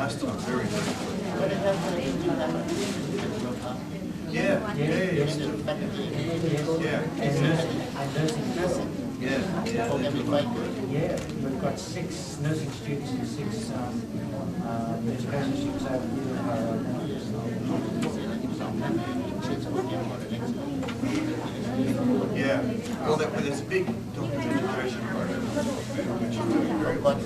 last time, very But it has Yeah, Yeah, we've got 6 nursing students and 6 education students over Yeah, well, there's a big documentation program which is doing very well.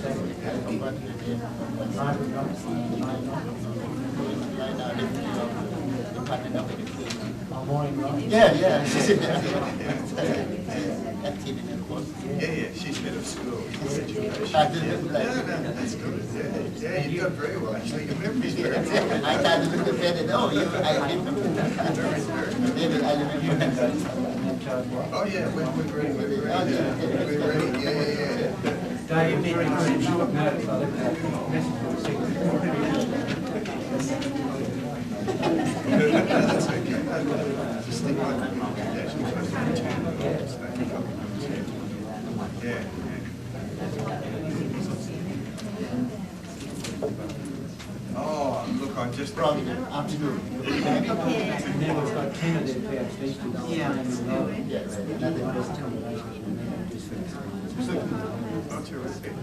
Yeah. Yeah, she's head of school. Education. I didn't No, that's good. Yeah, you've done very well actually. Your memory's very good. I tried to look at it. Oh, I remember. Maybe I remember. Oh yeah, we're ready. We're ready. Yeah. Dave, very good. Short notice. I left that message for That's okay. Just stick like that. Yeah. Oh, look, I just... Probably afternoon. And then we've got 10 of their PhD students. Yes. Oh, terrific.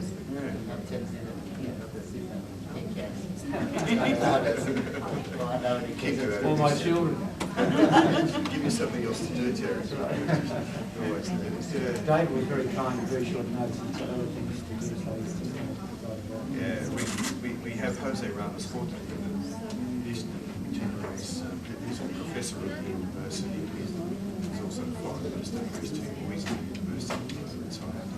All my children. Give me something else to do, Terry. Dave was very kind and very short notice and other things to do. Yeah, we have Jose Ramos Forte, he's a professor at the university. He's also the foreign minister for his 2 boys at the university. He's retired.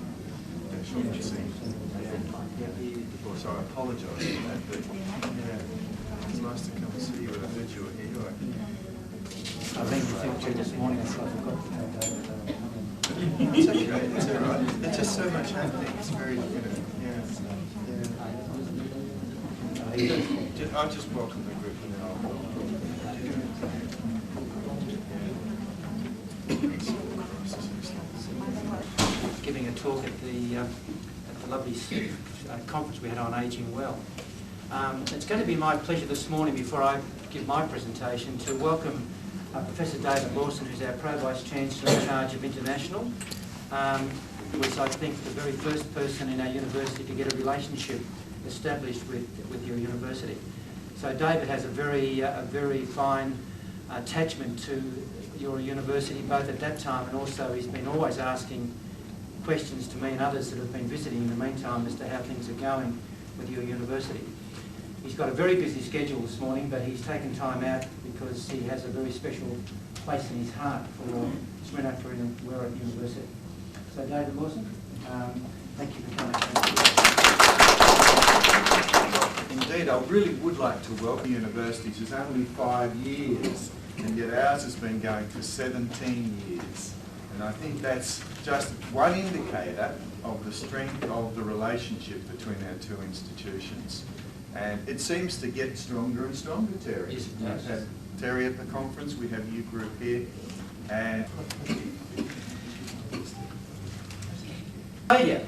So I apologise for that, but it's nice to come and see you, and I heard you were here. I think the secretary this morning, so I forgot to tell Dave. It's okay, it's all right. There's just so much happening. It's very, I'll just welcome the group and then I'll Giving a talk at the lovely conference we had on ageing well. It's going to be my pleasure this morning, before I give my presentation, to welcome Professor David Lawson, who's our Pro Vice Chancellor in charge of International, who was, I think, the very first person in our university to get a relationship established with your university. So David has a very fine attachment to your university, both at that time and also he's been always asking questions to me and others that have been visiting in the meantime as to how things are going with your university. He's got a very busy schedule this morning, but he's taken time out because he has a very special place in his heart for Srinagar and Werra University. So David Lawson, thank you for coming. Indeed, I really would like to welcome universities. It's only 5 years, and yet ours has been going for 17 years. And I think that's just one indicator of the strength of the relationship between our 2 institutions. And it seems to get stronger and stronger, Terry. Yes, We've had Terry at the conference, we have you group here. And Australia,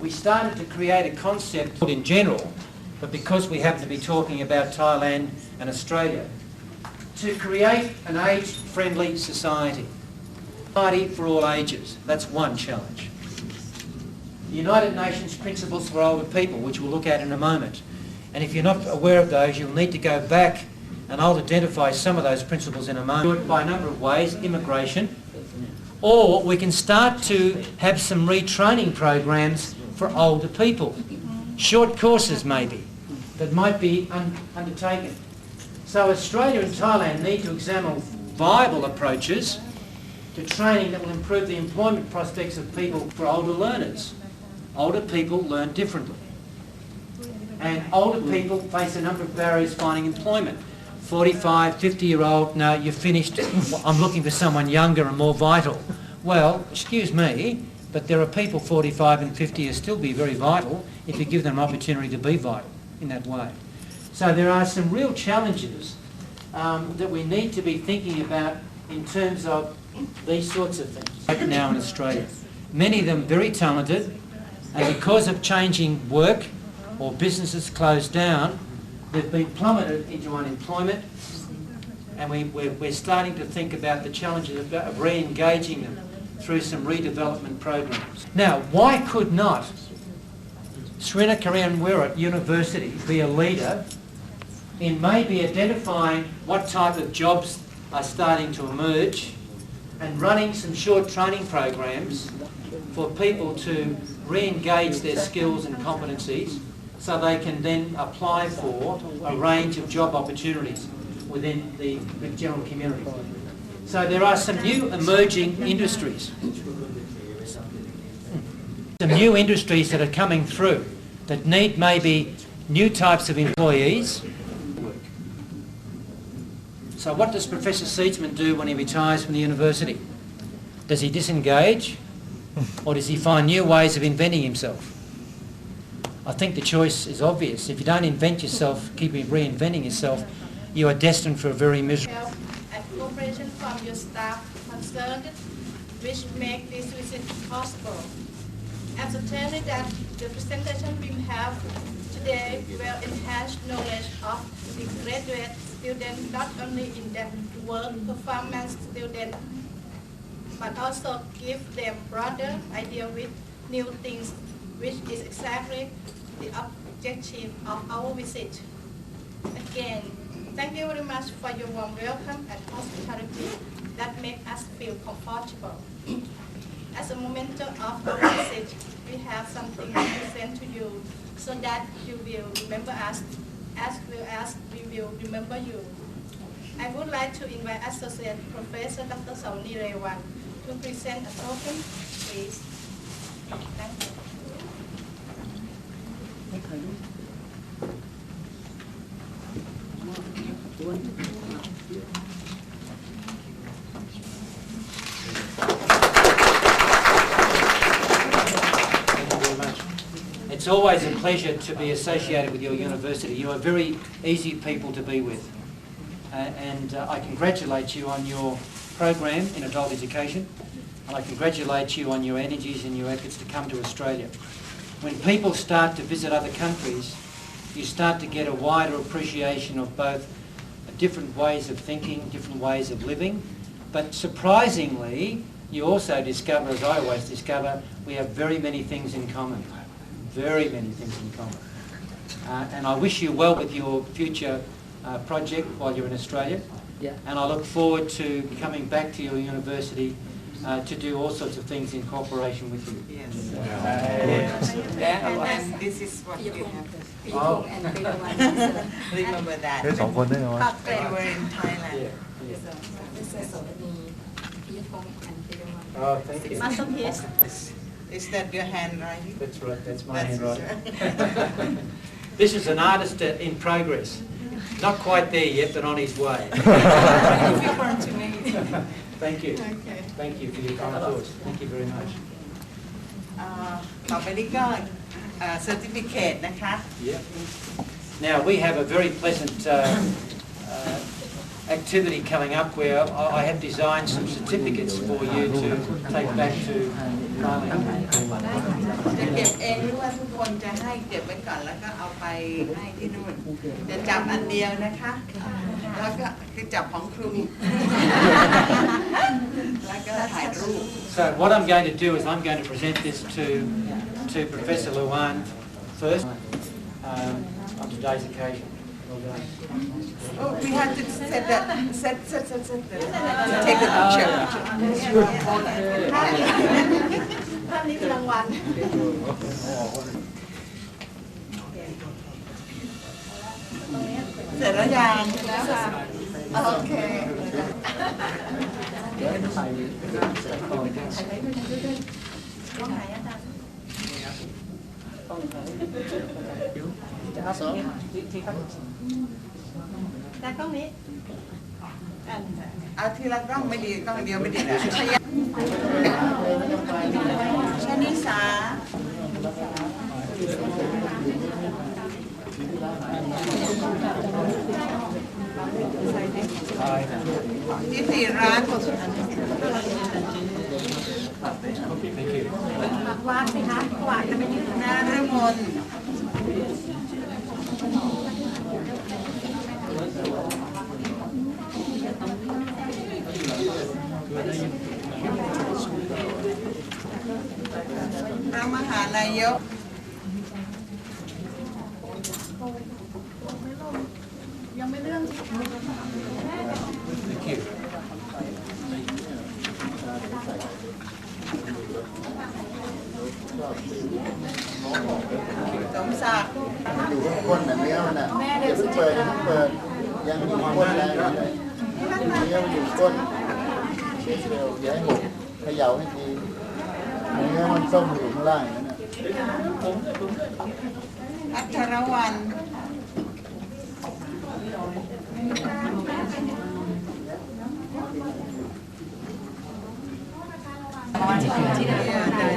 we started to create a concept in general, but because we happen to be talking about Thailand and Australia, to create an age-friendly society. Society for all ages, that's one challenge. The United Nations Principles for Older People, which we'll look at in a moment. And if you're not aware of those, you'll need to go back, and I'll identify some of those principles in a moment. Do it by a number of ways: immigration, or we can start to have some retraining programs for older people. Short courses maybe, that might be undertaken. So Australia and Thailand need to examine viable approaches to training that will improve the employment prospects of people for older learners. Older people learn differently. And older people face a number of barriers finding employment. 45, 50-year-old, no, you're finished, I'm looking for someone younger and more vital. Well, excuse me, but there are people 45 and 50 who still be very vital if you give them an opportunity to be vital in that way. So there are some real challenges that we need to be thinking about in terms of these sorts of things. Right now in Australia, many of them very talented, and because of changing work or businesses closed down, They've been plummeted into unemployment, and we're starting to think about the challenges of re-engaging them through some redevelopment programs. Now, why could not Srina Karanwira University be a leader in maybe identifying what type of jobs are starting to emerge and running some short training programs for people to re-engage their skills and competencies so they can then apply for a range of job opportunities within the general community. So there are some new emerging industries. Some new industries that are coming through that need maybe new types of employees. So what does Professor Seedsman do when he retires from the university? Does he disengage, or does he find new ways of inventing himself? I think the choice is obvious. If you don't invent yourself, keep reinventing yourself, you are destined for a very miserable... Help and cooperation from your staff concerned, which make this visit possible. I'm certain that the presentation we have today will enhance knowledge of the graduate students, not only in their work performance student, but also give them broader idea with new things, which is exactly the objective of our visit. Again, thank you very much for your warm welcome and hospitality that make us feel comfortable. As a memento of our visit, we have something to present to you so that you will remember us as well as we will remember you. I would like to invite Associate Professor Dr. Sauni Rewan to present a token, please. Thank you. It's always a pleasure to be associated with your university. You are very easy people to be with. And I congratulate you on your program in adult education, and I congratulate you on your energies and your efforts to come to Australia. When people start to visit other countries, you start to get a wider appreciation of both different ways of thinking, different ways of living, but surprisingly, you also discover, as I always discover, we have very many things in common. Very many things in common. And I wish you well with your future project while you're in Australia. Yeah. And I look forward to coming back to your university to do all sorts of things in cooperation with you. Yes. And this is what you have. Oh. Remember that. สองคนได้ไหมวะ You were in Thailand. Oh, thank you. Masterpiece. Is that your handwriting? That's right, that's my That's handwriting. This is an artist in progress. Not quite there yet, but on his way. Thank you. Okay. Thank you for your kind thoughts. Thank you very much. ต่อไปนี้ก็ certificate นะคะ Yeah. Now we have a very pleasant activity coming up where I have designed some certificates for you to take back to Thailand. จะเก็บเองหรือว่าทุกคนจะให้เก็บไว้ก่อนแล้วก็เอาไปให้ที่นู่นจะจับอันเดียวนะคะแล้วก็คือจับของครูแล้วก็ถ่ายรูป So what I'm going to do is I'm going to present this to Professor Luan first on today's occasion. Well done. Oh, we have to set that, set, take a picture. ภาพนี้คือรางวัล เสร็จแล้วยัง แล้วค่ะ โอเค กล้องไหนอาจารย์ แต่กล้องนี้อัน เอาทีละกล้องไม่ดีกล้องเดียวไม่ดีนะชนิสาทิติรัตน์ Thank you. วางสิคะกวาดจะไปยืน นฤมล นายกยังไม่เรื่อง Thank you. สมศักดิ์ อยู่ข้างก้นน่ะเนื้อมันน่ะอย่าเพิ่งเปิดอย่าเพิ่งเปิดยังอยู่ก้นแรงเลยเนื้อมันอยู่ก้นเช็ดเร็วอย่าให้หกเขย่าให้ทีเนื้อมันส้มอยู่ข้างล่างนั่นน่ะ อัชรวรรณที่ได้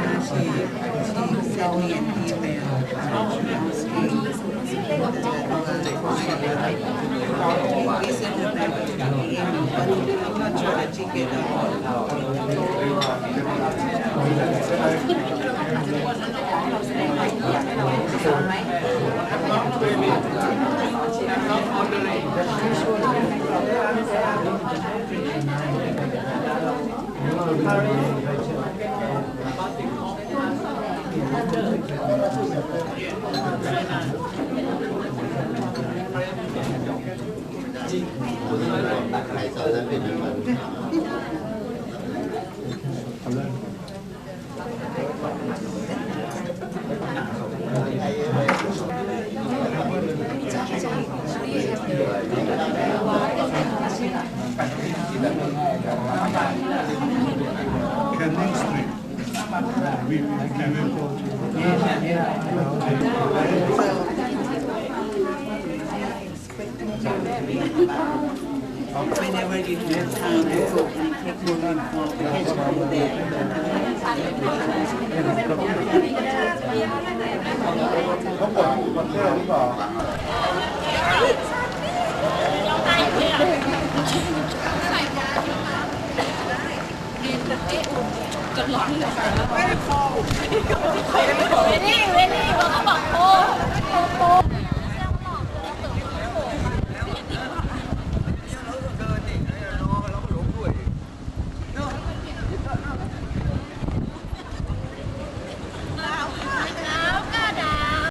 อาชีพเซ็นเรียนอีเมลwe send her back to the email but I'm not sure that she get a Can these three? We can whenever you have time to cook and take one on vegetable there เขากดเสื้อหรือเปล่าเวนี่บอกเขาบอกโอ้